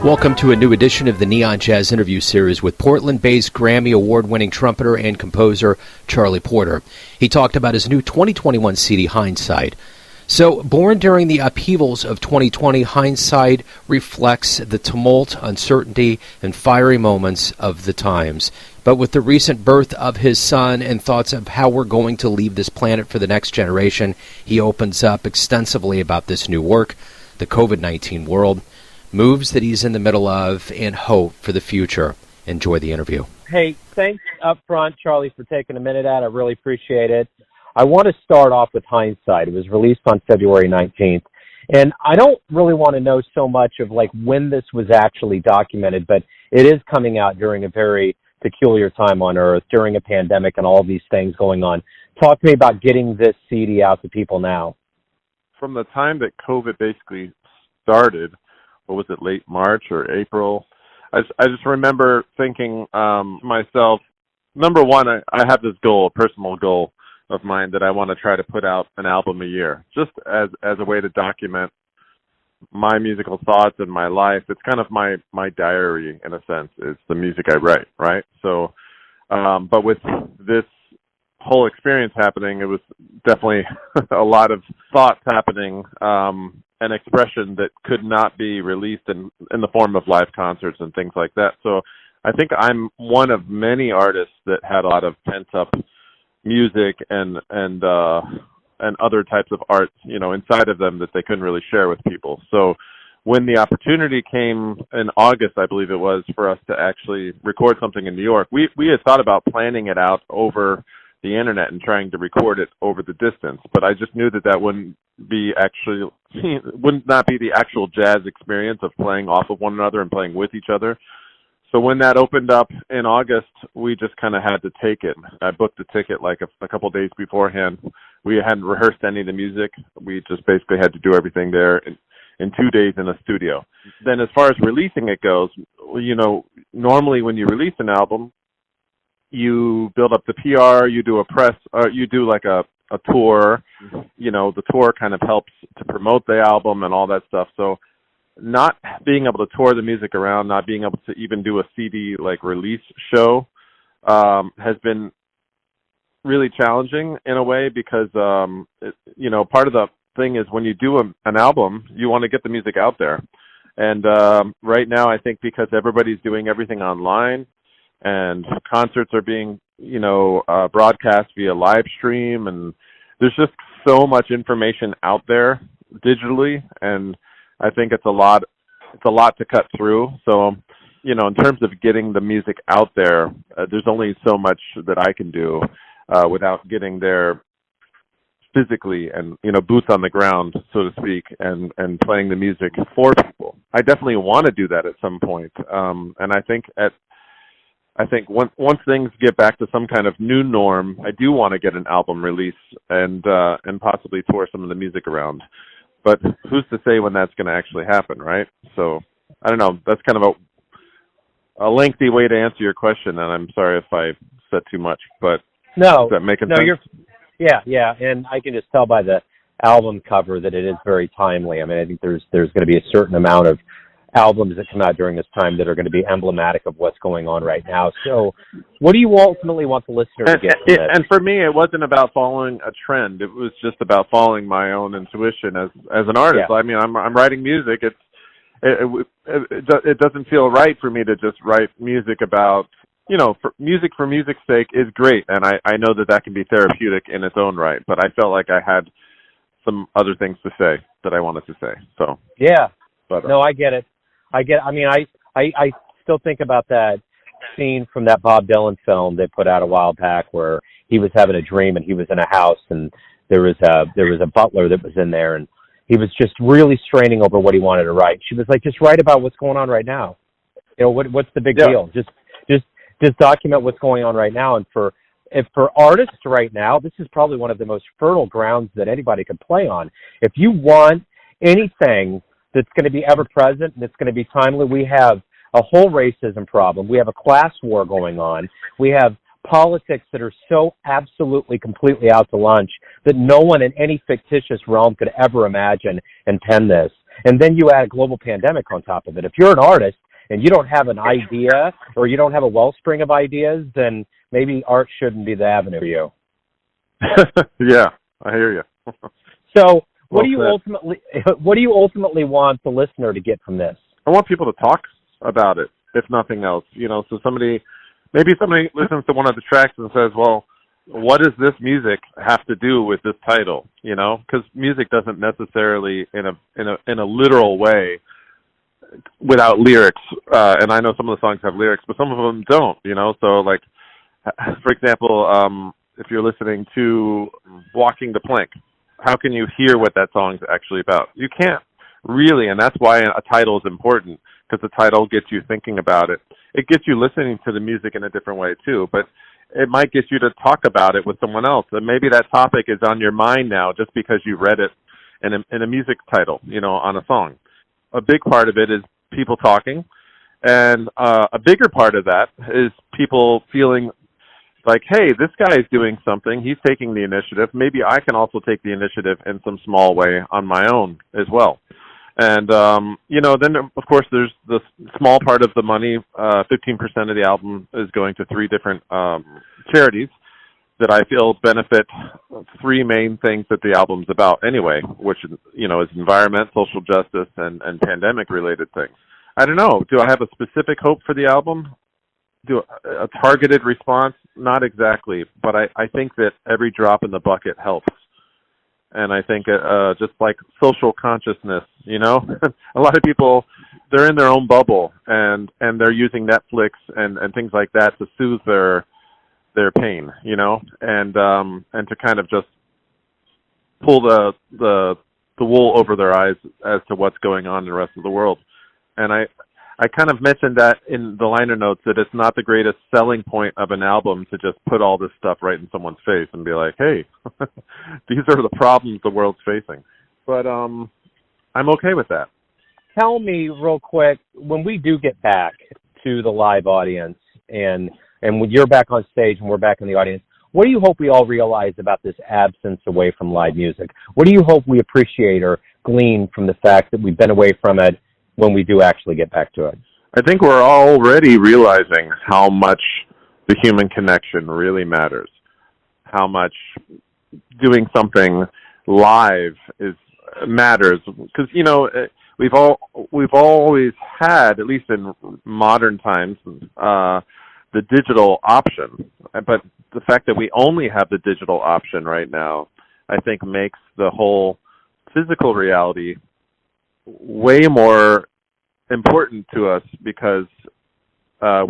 Welcome to a new edition of the Neon Jazz interview series with Portland-based Grammy award-winning trumpeter and composer Charlie Porter. He talked about his new 2021 CD Hindsight. So, born during the upheavals of 2020, Hindsight reflects the tumult, uncertainty, and fiery moments of the times. But with the recent birth of his son and thoughts of how we're going to leave this planet for the next generation, he opens up extensively about this new work, the COVID-19 world, moves that he's in the middle of, and hope for the future. Enjoy the interview. Hey, thanks up front, Charlie, for taking a minute out. I really appreciate it. I want to start off with Hindsight. It was released on February 19th. And I don't really want to know so much of like when this was actually documented, but it is coming out during a very peculiar time on Earth, during a pandemic and all these things going on. Talk to me about getting this CD out to people now. From the time that COVID basically started, what was it, late March or April? I just remember thinking to myself, number one, I have this goal, a personal goal of mine, that I want to try to put out an album a year, just as a way to document my musical thoughts and my life. It's kind of my diary, in a sense. It's the music I write, right? So, but with this whole experience happening, it was definitely a lot of thoughts happening, an expression that could not be released in the form of live concerts and things like that. So I think I'm one of many artists that had a lot of pent-up music and other types of art, inside of them that they couldn't really share with people. So when the opportunity came in August, I believe it was, for us to actually record something in New York, we had thought about planning it out over the internet and trying to record it over the distance, but I just knew that wouldn't not be the actual jazz experience of playing off of one another and playing with each other. So when that opened up in August, we just kind of had to take it. I booked a ticket like a couple of days beforehand. We hadn't rehearsed any of the music. We just basically had to do everything there in 2 days in a studio. Then as far as releasing it goes, normally when you release an album, you build up the PR, you do a press, you do like a tour. The tour kind of helps to promote the album and all that stuff. So not being able to tour the music around, not being able to even do a CD like release show has been really challenging in a way, because part of the thing is when you do an album, you want to get the music out there. And right now, I think because everybody's doing everything online, and concerts are being, broadcast via live stream, and there's just so much information out there digitally, and I think it's a lot to cut through. So, in terms of getting the music out there, there's only so much that I can do without getting there physically and, boots on the ground, so to speak, and playing the music for people. I definitely want to do that at some point, and I think once things get back to some kind of new norm, I do want to get an album release and possibly tour some of the music around. But who's to say when that's going to actually happen, right? So I don't know. That's kind of a lengthy way to answer your question, and I'm sorry if I said too much. But no, is that making sense? Yeah, and I can just tell by the album cover that it is very timely. I mean, I think there's going to be a certain amount of albums that come out during this time that are going to be emblematic of what's going on right now. So what do you ultimately want the listener to get from this? And for me, it wasn't about following a trend. It was just about following my own intuition as an artist. Yeah. I mean, I'm writing music. It doesn't feel right for me to just write music about, for music's sake is great. And I know that can be therapeutic in its own right, but I felt like I had some other things to say that I wanted to say. So yeah, but no, I get it. I mean, I still think about that scene from that Bob Dylan film they put out a while back where he was having a dream and he was in a house and there was a butler that was in there and he was just really straining over what he wanted to write. She was like, just write about what's going on right now. What's the big deal? Just document what's going on right now. And for artists right now, this is probably one of the most fertile grounds that anybody could play on. If you want anything that's going to be ever present and that's going to be timely, we have a whole racism problem. We have a class war going on. We have politics that are so absolutely, completely out to lunch that no one in any fictitious realm could ever imagine and pen this. And then you add a global pandemic on top of it. If you're an artist and you don't have an idea or you don't have a wellspring of ideas, then maybe art shouldn't be the avenue for you. Yeah, I hear you. So what do you ultimately want the listener to get from this? I want people to talk about it, if nothing else. So maybe somebody listens to one of the tracks and says, well, what does this music have to do with this title? Because music doesn't necessarily, in a literal way, without lyrics. And I know some of the songs have lyrics, but some of them don't. So like, for example, if you're listening to Walking the Plank, how can you hear what that song's actually about? You can't really, and that's why a title is important, because the title gets you thinking about it. It gets you listening to the music in a different way too, but it might get you to talk about it with someone else. And maybe that topic is on your mind now just because you read it in a music title, on a song. A big part of it is people talking, and a bigger part of that is people feeling like, hey, this guy is doing something. He's taking the initiative. Maybe I can also take the initiative in some small way on my own as well. And, then, of course, there's the small part of the money. 15% of the album is going to 3 different charities that I feel benefit 3 main things that the album's about anyway, which, is environment, social justice, and pandemic-related things. I don't know. Do I have a specific hope for the album? Do a targeted response? Not exactly, but I think that every drop in the bucket helps. And I think just like social consciousness, a lot of people, they're in their own bubble and they're using Netflix and things like that to soothe their pain, and to kind of just pull the wool over their eyes as to what's going on in the rest of the world. And I kind of mentioned that in the liner notes, that it's not the greatest selling point of an album to just put all this stuff right in someone's face and be like, hey, these are the problems the world's facing. But I'm okay with that. Tell me real quick, when we do get back to the live audience and when you're back on stage and we're back in the audience, what do you hope we all realize about this absence away from live music? What do you hope we appreciate or glean from the fact that we've been away from it when we do actually get back to it? I think we're already realizing how much the human connection really matters, how much doing something live matters, because we've always had, at least in modern times, the digital option, but the fact that we only have the digital option right now, I think makes the whole physical reality way more important to us, because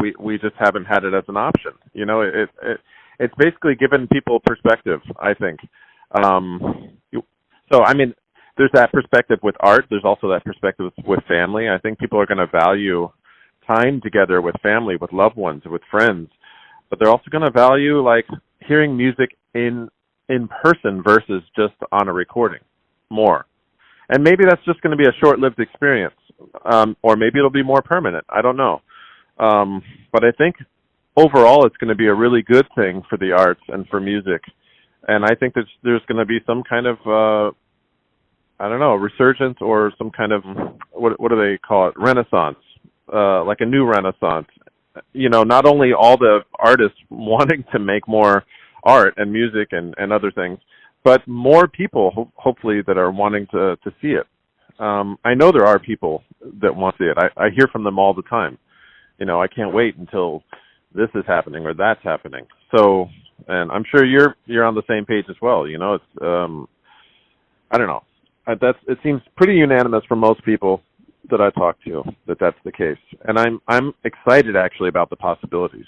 we just haven't had it as an option. It's basically given people perspective, I think. So I mean, there's that perspective with art. There's also that perspective with family. I think people are going to value time together with family, with loved ones, with friends, but they're also going to value like hearing music in person versus just on a recording more. And maybe that's just going to be a short-lived experience, or maybe it'll be more permanent. I don't know. But I think overall it's going to be a really good thing for the arts and for music. And I think there's going to be some kind of, resurgence or some kind of, what do they call it, renaissance, like a new renaissance. Not only all the artists wanting to make more art and music and other things, but more people, hopefully, that are wanting to see it. I know there are people that want to see it. I hear from them all the time. I can't wait until this is happening or that's happening. So, and I'm sure you're on the same page as well. It's I don't know. It seems pretty unanimous from most people that I talk to that that's the case, and I'm excited actually about the possibilities.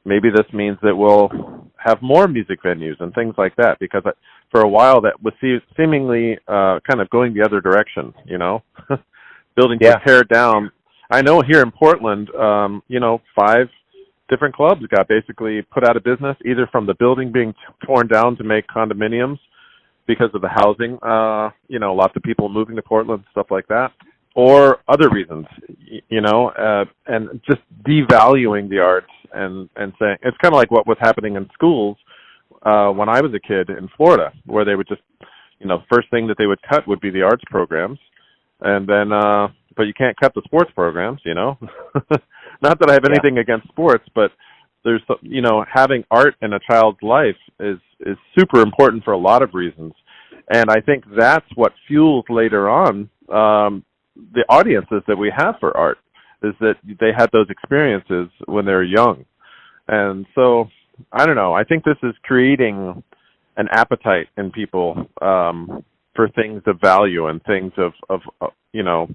Maybe this means that we'll have more music venues and things like that, because for a while that was seemingly kind of going the other direction, building to tear down. I know here in Portland, 5 different clubs got basically put out of business, either from the building being torn down to make condominiums because of the housing, lots of people moving to Portland, stuff like that, or other reasons, and just devaluing the arts and saying, it's kind of like what was happening in schools when I was a kid in Florida, where they would just, first thing that they would cut would be the arts programs, And then, but you can't cut the sports programs, you know. Not that I have anything against sports, but there's, you know, having art in a child's life is super important for a lot of reasons. And I think that's what fuels later on the audiences that we have for art, is that they had those experiences when they were young. And so, I don't know, I think this is creating an appetite in people for things of value and things of you know,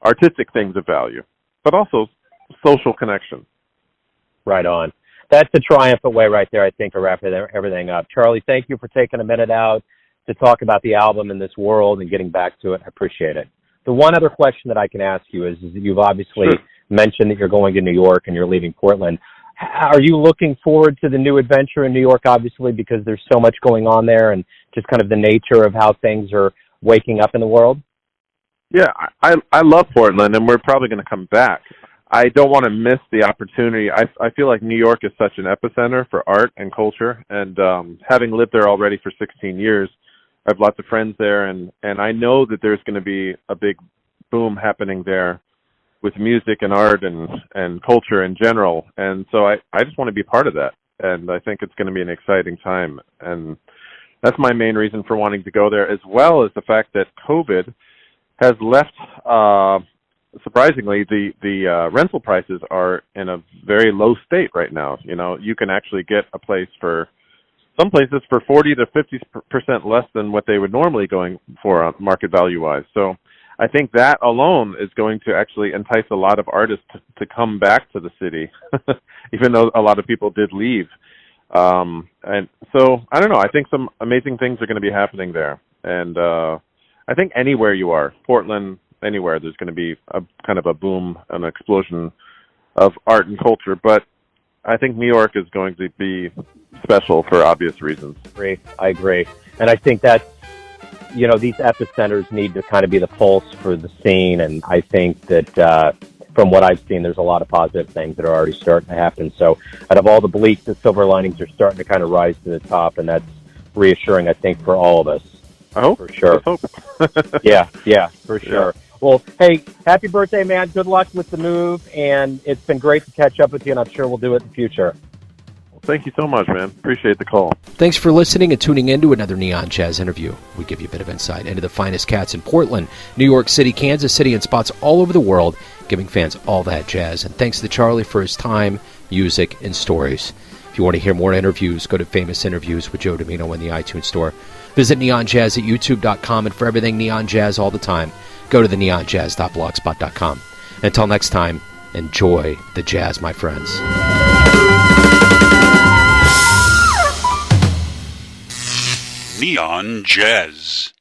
artistic things of value, but also social connection. Right on. That's a triumphant way right there, I think, to wrap everything up. Charlie, thank you for taking a minute out to talk about the album and this world and getting back to it. I appreciate it. The one other question that I can ask you is you've obviously mentioned that you're going to New York and you're leaving Portland. Are you looking forward to the new adventure in New York, obviously, because there's so much going on there and just kind of the nature of how things are waking up in the world? Yeah, I love Portland, and we're probably going to come back. I don't want to miss the opportunity. I feel like New York is such an epicenter for art and culture, and having lived there already for 16 years, I have lots of friends there, and I know that there's going to be a big boom happening there with music and art and culture in general. And so I just want to be part of that, and I think it's going to be an exciting time. And that's my main reason for wanting to go there, as well as the fact that COVID has left, surprisingly, the rental prices are in a very low state right now. You know, you can actually get a place for, some places for 40 to 50% less than what they would normally going for market value-wise. So I think that alone is going to actually entice a lot of artists to come back to the city, even though a lot of people did leave. And so, I don't know, I think some amazing things are going to be happening there. And I think anywhere you are, Portland, anywhere, there's going to be a kind of a boom, an explosion of art and culture. But I think New York is going to be special for obvious reasons. I agree. And I think that, you know, these epicenters need to kind of be the pulse for the scene. And I think that from what I've seen, there's a lot of positive things that are already starting to happen. So out of all the bleak, the silver linings are starting to kind of rise to the top. And that's reassuring, I think, for all of us. I hope. For sure. I hope. yeah, for sure. Yeah. Well, hey, happy birthday, man. Good luck with the move. And it's been great to catch up with you, and I'm sure we'll do it in the future. Well, thank you so much, man. Appreciate the call. Thanks for listening and tuning in to another Neon Jazz interview. We give you a bit of insight into the finest cats in Portland, New York City, Kansas City, and spots all over the world, giving fans all that jazz. And thanks to Charlie for his time, music, and stories. If you want to hear more interviews, go to Famous Interviews with Joe Domino in the iTunes Store. Visit neonjazz at youtube.com, and for everything Neon Jazz all the time, go to the neonjazz.blogspot.com. Until next time, enjoy the jazz, my friends. Neon Jazz.